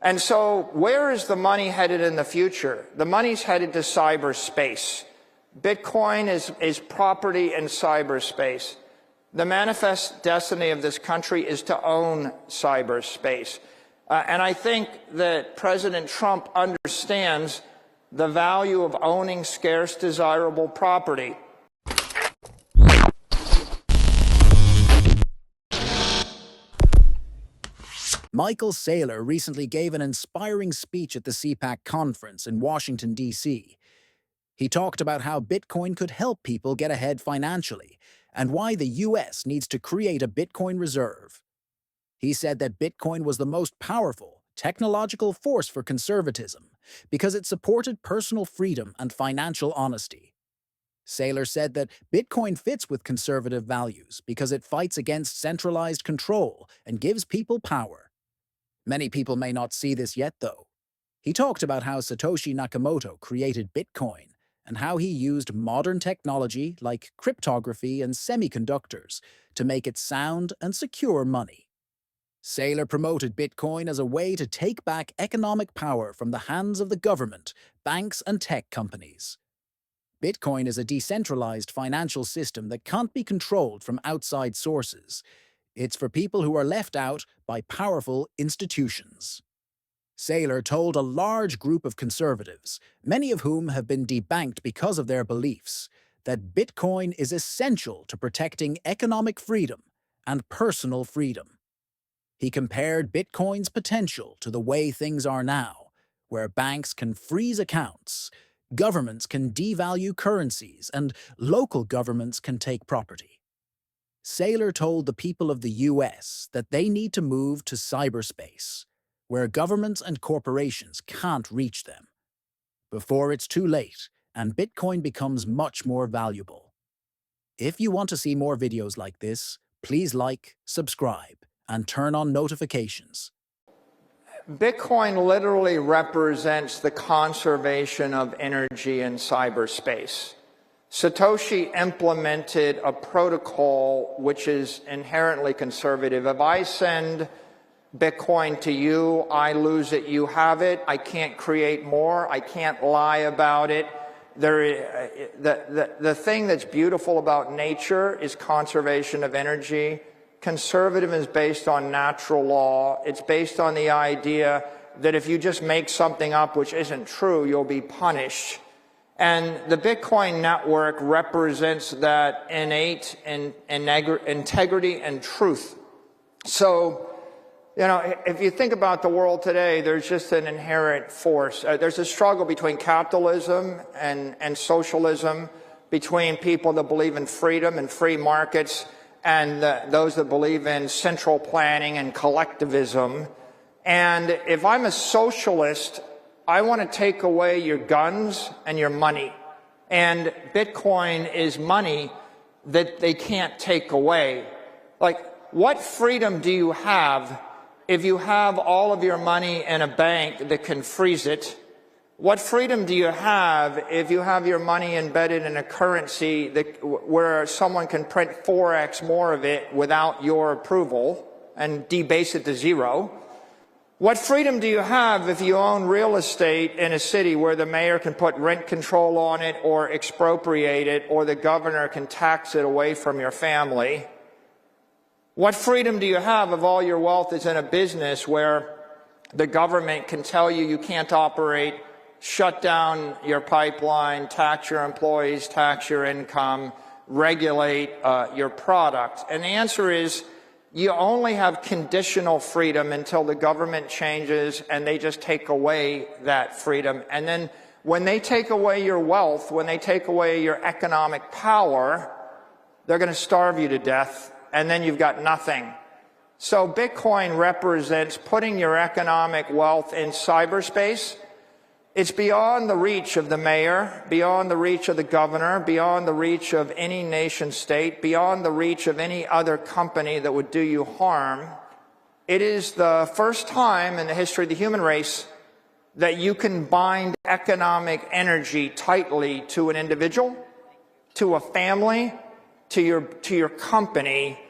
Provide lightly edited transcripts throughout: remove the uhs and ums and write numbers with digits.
And so where is the money headed in the future? The money's headed to cyberspace. Bitcoin is property in cyberspace. The manifest destiny of this country is to own cyberspace. And I think that President Trump understands the value of owning scarce, desirable property. Michael Saylor recently gave an inspiring speech at the CPAC conference in Washington, D.C. He talked about how Bitcoin could help people get ahead financially and why the U.S. needs to create a Bitcoin reserve. He said that Bitcoin was the most powerful technological force for conservatism because it supported personal freedom and financial honesty. Saylor said that Bitcoin fits with conservative values because it fights against centralized control and gives people power. Many people may not see this yet, though. He talked about how Satoshi Nakamoto created Bitcoin and how he used modern technology like cryptography and semiconductors to make it sound and secure money. Saylor promoted Bitcoin as a way to take back economic power from the hands of the government, banks, and tech companies. Bitcoin is a decentralized financial system that can't be controlled from outside sources. It's for people who are left out by powerful institutions. Saylor told a large group of conservatives, many of whom have been debanked because of their beliefs, that Bitcoin is essential to protecting economic freedom and personal freedom. He compared Bitcoin's potential to the way things are now, where banks can freeze accounts, governments can devalue currencies, and local governments can take property. Saylor told the people of the U.S. that they need to move to cyberspace, where governments and corporations can't reach them, before it's too late and Bitcoin becomes much more valuable. If you want to see more videos like this, please like, subscribe, and turn on notifications. Bitcoin literally represents the conservation of energy in cyberspace. Satoshi implemented a protocol which is inherently conservative. If I send Bitcoin to you, I lose it, you have it. I can't create more. I can't lie about it. The thing that's beautiful about nature is conservation of energy. Conservative is based on natural law. It's based on the idea that if you just make something up which isn't true, you'll be punished. And the Bitcoin network represents that innate integrity and truth. So, you know, if you think about the world today, there's just an inherent force. There's a struggle between capitalism and socialism, between people that believe in freedom and free markets and those that believe in central planning and collectivism. And if I'm a socialist, I want to take away your guns and your money. And Bitcoin is money that they can't take away. Like, what freedom do you have if you have all of your money in a bank that can freeze it? What freedom do you have if you have your money embedded in a currency where someone can print 4x more of it without your approval and debase it to zero? What freedom do you have if you own real estate in a city where the mayor can put rent control on it or expropriate it, or the governor can tax it away from your family? What freedom do you have if all your wealth is in a business where the government can tell you you can't operate, shut down your pipeline, tax your employees, tax your income, regulate your product? And the answer is, you only have conditional freedom until the government changes and they just take away that freedom. And then when they take away your wealth, when they take away your economic power, they're going to starve you to death, and then you've got nothing. So Bitcoin represents putting your economic wealth in cyberspace. It's beyond the reach of the mayor, beyond the reach of the governor, beyond the reach of any nation state, beyond the reach of any other company that would do you harm. It is the first time in the history of the human race that you can bind economic energy tightly to an individual, to a family, to your company,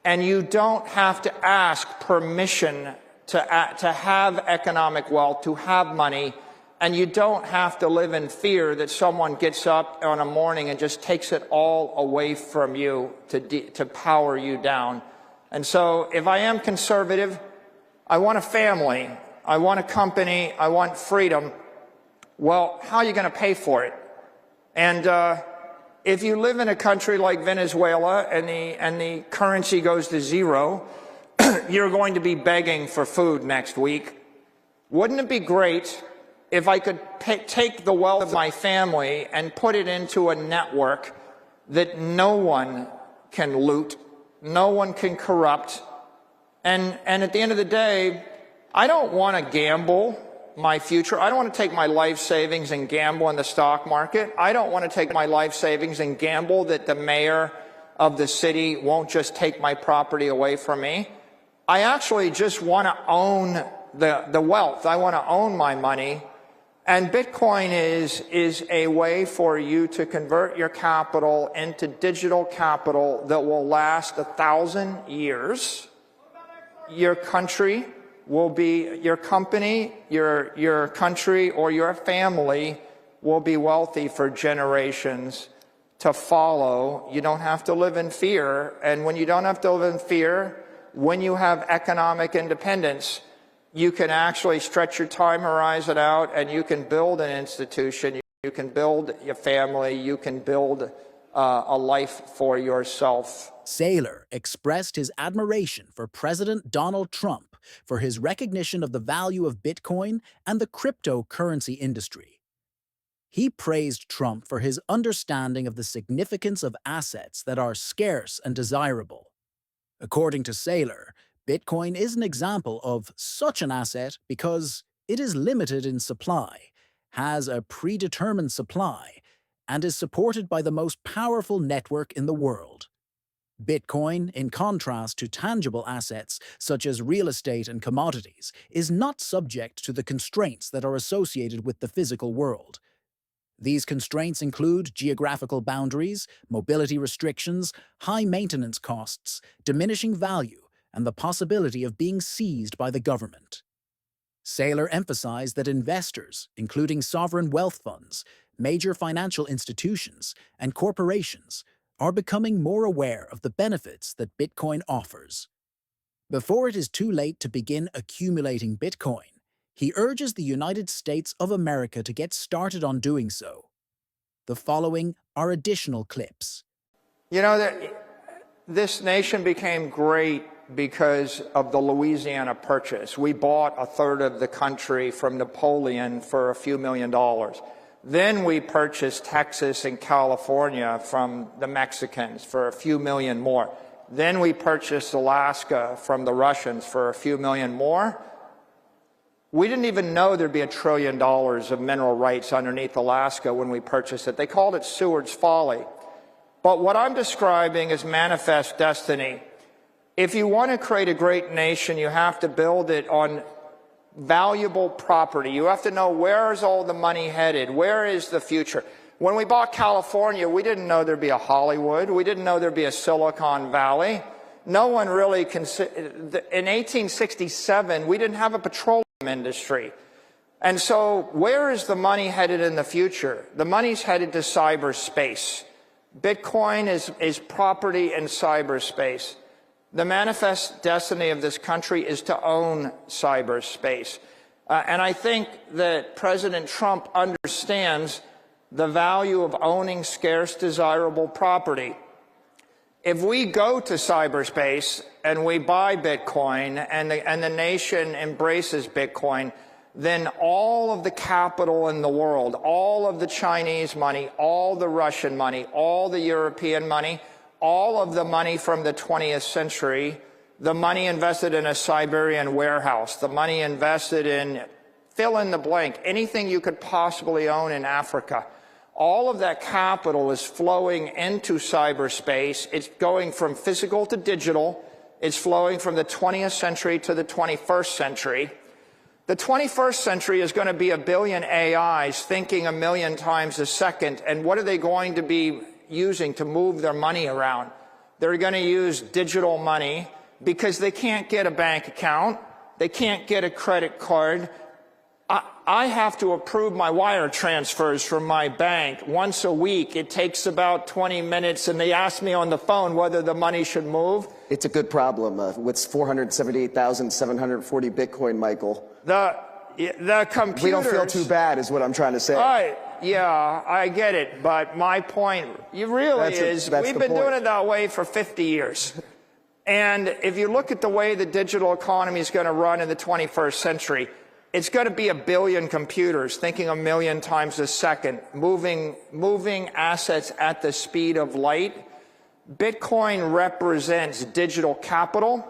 and you don't have to ask permission to have economic wealth, to have money, and you don't have to live in fear that someone gets up on a morning and just takes it all away from you to power you down. And so if I am conservative, I want a family, I want a company, I want freedom. Well, how are you going to pay for it? And if you live in a country like Venezuela and the currency goes to zero, you're going to be begging for food next week. Wouldn't it be great if I could take the wealth of my family and put it into a network that no one can loot, no one can corrupt, and at the end of the day, I don't want to gamble my future. I don't want to take my life savings and gamble in the stock market. I don't want to take my life savings and gamble that the mayor of the city won't just take my property away from me. I actually just want to own the wealth. I want to own my money. And Bitcoin is a way for you to convert your capital into digital capital that will last 1,000 years. Your country will be, your company, your country, or your family will be wealthy for generations to follow. You don't have to live in fear. And when you don't have to live in fear, when you have economic independence, you can actually stretch your time horizon out and you can build an institution, you can build your family, you can build a life for yourself. Saylor expressed his admiration for President Donald Trump for his recognition of the value of Bitcoin and the cryptocurrency industry. He praised Trump for his understanding of the significance of assets that are scarce and desirable. According to Saylor, Bitcoin is an example of such an asset because it is limited in supply, has a predetermined supply, and is supported by the most powerful network in the world. Bitcoin, in contrast to tangible assets such as real estate and commodities, is not subject to the constraints that are associated with the physical world. These constraints include geographical boundaries, mobility restrictions, high maintenance costs, diminishing value, and the possibility of being seized by the government. Saylor emphasized that investors, including sovereign wealth funds, major financial institutions, and corporations, are becoming more aware of the benefits that Bitcoin offers. Before it is too late to begin accumulating Bitcoin, he urges the United States of America to get started on doing so. The following are additional clips. You know, this nation became great because of the Louisiana Purchase. We bought a third of the country from Napoleon for a few $1 million. Then we purchased Texas and California from the Mexicans for a few million more. Then we purchased Alaska from the Russians for a few million more. We didn't even know there'd be $1 trillion of mineral rights underneath Alaska when we purchased it. They called it Seward's Folly. But what I'm describing is manifest destiny. If you want to create a great nation, you have to build it on valuable property. You have to know, where is all the money headed? Where is the future? When we bought California, we didn't know there'd be a Hollywood. We didn't know there'd be a Silicon Valley. No one really considered. In 1867, we didn't have a petroleum industry. And so where is the money headed in the future? The money's headed to cyberspace. Bitcoin is property in cyberspace. The manifest destiny of this country is to own cyberspace. And I think that President Trump understands the value of owning scarce, desirable property. If we go to cyberspace and we buy Bitcoin and the nation embraces Bitcoin, then all of the capital in the world, all of the Chinese money, all the Russian money, all the European money, all of the money from the 20th century, the money invested in a Siberian warehouse, the money invested in fill in the blank, anything you could possibly own in Africa, all of that capital is flowing into cyberspace. It's going from physical to digital. It's flowing from the 20th century to the 21st century. The 21st century is going to be 1 billion AIs thinking 1 million times a second. And what are they going to be using to move their money around? They're going to use digital money because they can't get a bank account. They can't get a credit card. I have to approve my wire transfers from my bank once a week. It takes about 20 minutes, and they ask me on the phone whether the money should move. It's a good problem. What's 478,740 Bitcoin, Michael? The computers... We don't feel too bad is what I'm trying to say. Yeah, I get it. But my point we've been doing it that way for 50 years. And if you look at the way the digital economy is going to run in the 21st century, it's going to be 1 billion computers thinking 1 million times a second, moving assets at the speed of light. Bitcoin represents digital capital.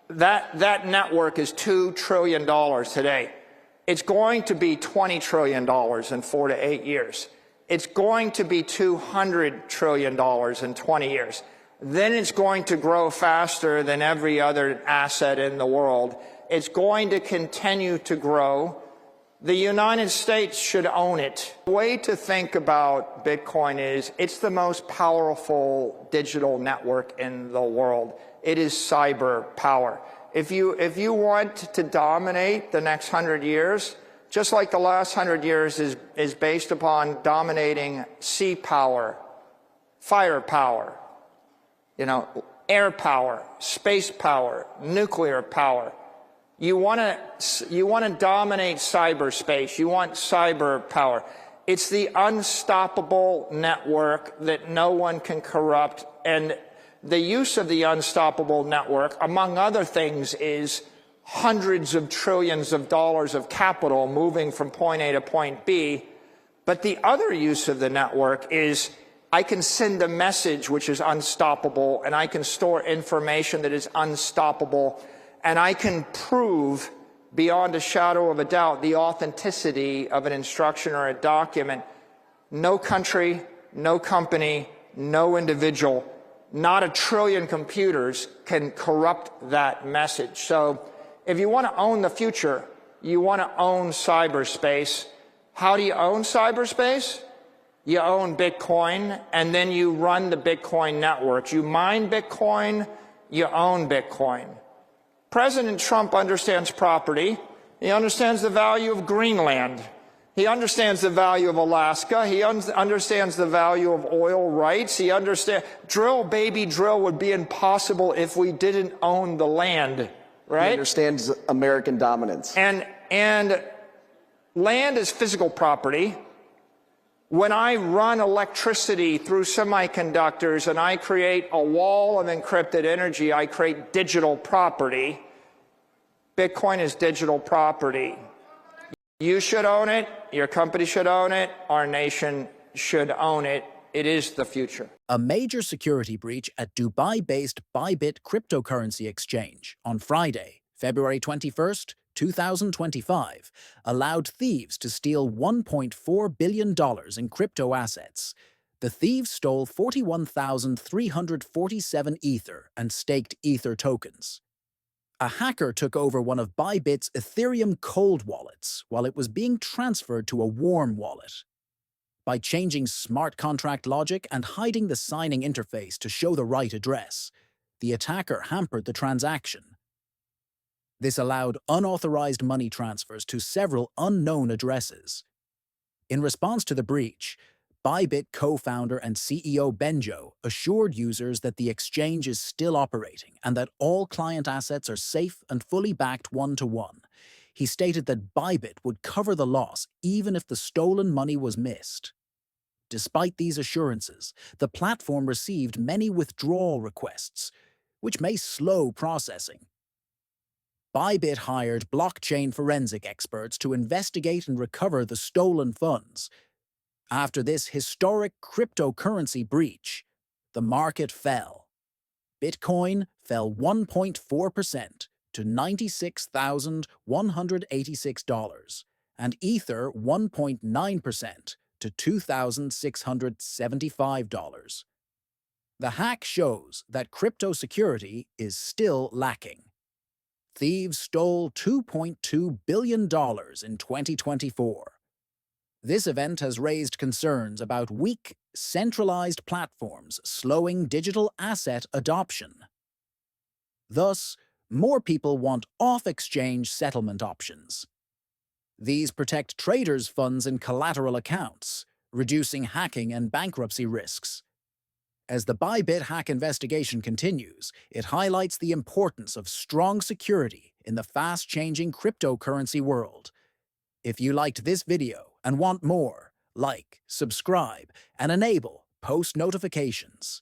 That network is $2 trillion today. It's going to be $20 trillion in 4 to 8 years. It's going to be $200 trillion in 20 years. Then it's going to grow faster than every other asset in the world. It's going to continue to grow. The United States should own it. The way to think about Bitcoin is it's the most powerful digital network in the world. It is cyber power. If you want to dominate the next 100 years, just like the last 100 years is based upon dominating sea power, fire power, air power, space power, nuclear power. You want to dominate cyberspace. You want cyber power. It's the unstoppable network that no one can corrupt. And the use of the unstoppable network, among other things, is hundreds of trillions of dollars of capital moving from point A to point B. But the other use of the network is I can send a message which is unstoppable, and I can store information that is unstoppable, and I can prove beyond a shadow of a doubt the authenticity of an instruction or a document. No country, no company, no individual, not 1 trillion computers can corrupt that message. So if you want to own the future, you want to own cyberspace. How do you own cyberspace? You own Bitcoin, and then you run the Bitcoin networks. You mine Bitcoin, you own Bitcoin. President Trump understands property. He understands the value of Greenland. He understands the value of Alaska. He understands the value of oil rights. He understands drill, baby, drill would be impossible if we didn't own the land, right? He understands American dominance. And land is physical property. When I run electricity through semiconductors and I create a wall of encrypted energy, I create digital property. Bitcoin is digital property. You should own it. Your company should own it. Our nation should own it. It is the future. A major security breach at Dubai-based Bybit cryptocurrency exchange on Friday, February 21st, 2025, allowed thieves to steal $1.4 billion in crypto assets. The thieves stole 41,347 Ether and staked Ether tokens. A hacker took over one of Bybit's Ethereum cold wallets while it was being transferred to a warm wallet. By changing smart contract logic and hiding the signing interface to show the right address, the attacker hampered the transaction. This allowed unauthorized money transfers to several unknown addresses. In response to the breach, Bybit co-founder and CEO Benjo assured users that the exchange is still operating and that all client assets are safe and fully backed one-to-one. He stated that Bybit would cover the loss even if the stolen money was missed. Despite these assurances, the platform received many withdrawal requests, which may slow processing. Bybit hired blockchain forensic experts to investigate and recover the stolen funds. After this historic cryptocurrency breach, the market fell. Bitcoin fell 1.4% to $96,186, and Ether 1.9% to $2,675. The hack shows that crypto security is still lacking. Thieves stole $2.2 billion in 2024. This event has raised concerns about weak, centralized platforms slowing digital asset adoption. Thus, more people want off-exchange settlement options. These protect traders' funds in collateral accounts, reducing hacking and bankruptcy risks. As the Bybit hack investigation continues, it highlights the importance of strong security in the fast-changing cryptocurrency world. If you liked this video and want more, like, subscribe, and enable post notifications.